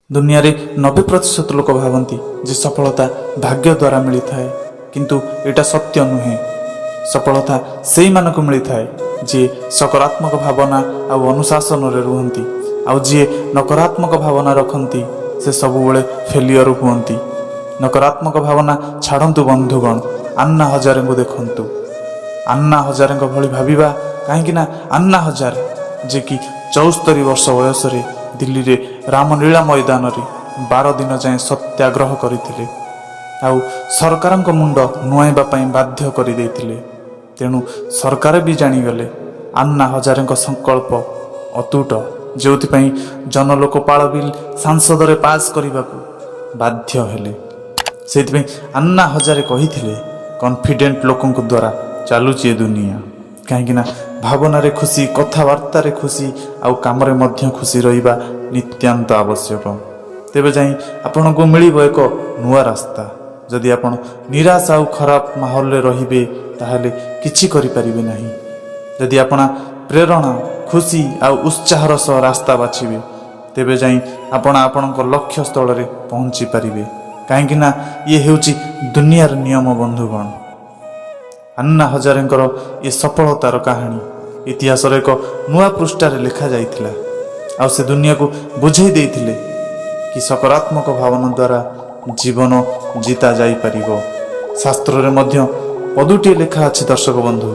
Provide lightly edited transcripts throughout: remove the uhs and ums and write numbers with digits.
दुनिया रे 90% लोक भावती जे सफलता भाग्य द्वारा मिली थाए, किंतु एटा सत्य नुहे। सफलता से मानक मिली थाए जे सकारात्मक भावना आ अनुशासन रे रुहंती, आ जे नकारात्मक भावना रखंती से सबुबले फेलियर हुअंती। नकारात्मक भावना छाड़ंतु बंधुगण, अन्ना हजारे को देखंतु। अन्ना हजारे भली भाविबा कहीं अन्ना हजारे जे कि 74 वर्ष वयस रे दिल्ली रे रामलीला मैदान रे 12 दिन जाए सत्याग्रह करथिले, आउ सरकार मुंड नुआइबा पई बाध्य करि दैथिले। तेणु सरकार भी जानिगले अन्ना हजारे संकल्प अतुट, जोथिपई जनलोकपाल बिल सांसद रे पास करबाकू बाध्य हेले। सेथिपई अन्ना हजारे कहिथिले कॉन्फिडेंट लोकन द्वारा चालुची दुनिया, कहीं भावना रे खुशी, कथबार्ता रे खुशी, आउ काम रे मध्य खुशी रहिबा नित्यांत आवश्यक। तेबे जाई आपन को मिलिबो एक नुआ रास्ता। जदि आपन निराश आउ खराब माहौल रे रहिबे ताहले किछि करि परिबे नाही। जदि आपन प्रेरणा, खुशी आउ उत्साहर सह रास्ता बाछिबे तेबे जाई आपन को लक्ष्य स्थल रे पहुंची परिबे। कहीं ये हेउची दुनियार नियम बंधुगण। अन्ना हजारे ये सफलतार कहानी इतिहास एक नुआ पृष्ठार लिखा जाइथिला, आ से दुनिया को बुझाई देइथिले कि सकारात्मक भावना द्वारा जीवन जीता जाई परिबो। शास्त्र रे मध्य पदुटी लिखा अछि दर्शक बंधु,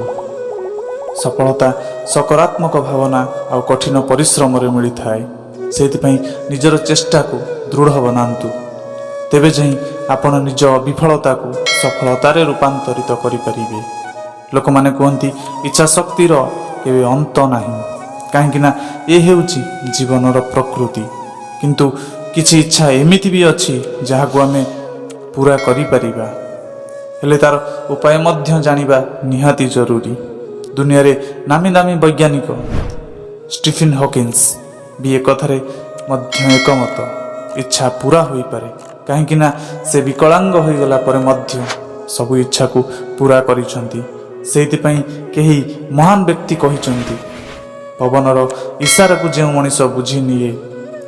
सफलता सकारात्मक भावना आ कठिन परिश्रम रे मिली थाए। सेतिपई निजर चेष्टा को दृढ़ बनांतु, तेबे जाई आपण निज विफलता को सफलता रे रूपांतरित करि परिबे। लोक माने कहती इच्छा शक्तिर केवे अंत नाही, कहीं ये हेउची जीवनर प्रकृति। किंतु किछि इच्छा एमिति भी अछि जहाकू आमे पूरा करि परिबा, हेले तार उपाय मध्य जानिबा निहाती जरूरी। दुनिया रे नामी दामी वैज्ञानिक स्टीफन हॉकिंस भी एक कथारे मध्य एकमत, इच्छा पूरा होई पारे, कहीं से विकलांग हो गला पर मध्य सबु इच्छा को पूरा करिसंती। सेतिपई केही महान व्यक्ति कहिसंती, पवनर इशारा को जो मनीष बुझी निए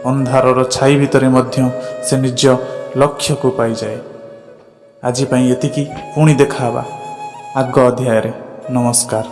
अंधारर छाई भितर मध्य से निज लक्ष्य को पाई जाए। आज एतिकी पुणी देखा आग अध्याय रे। नमस्कार।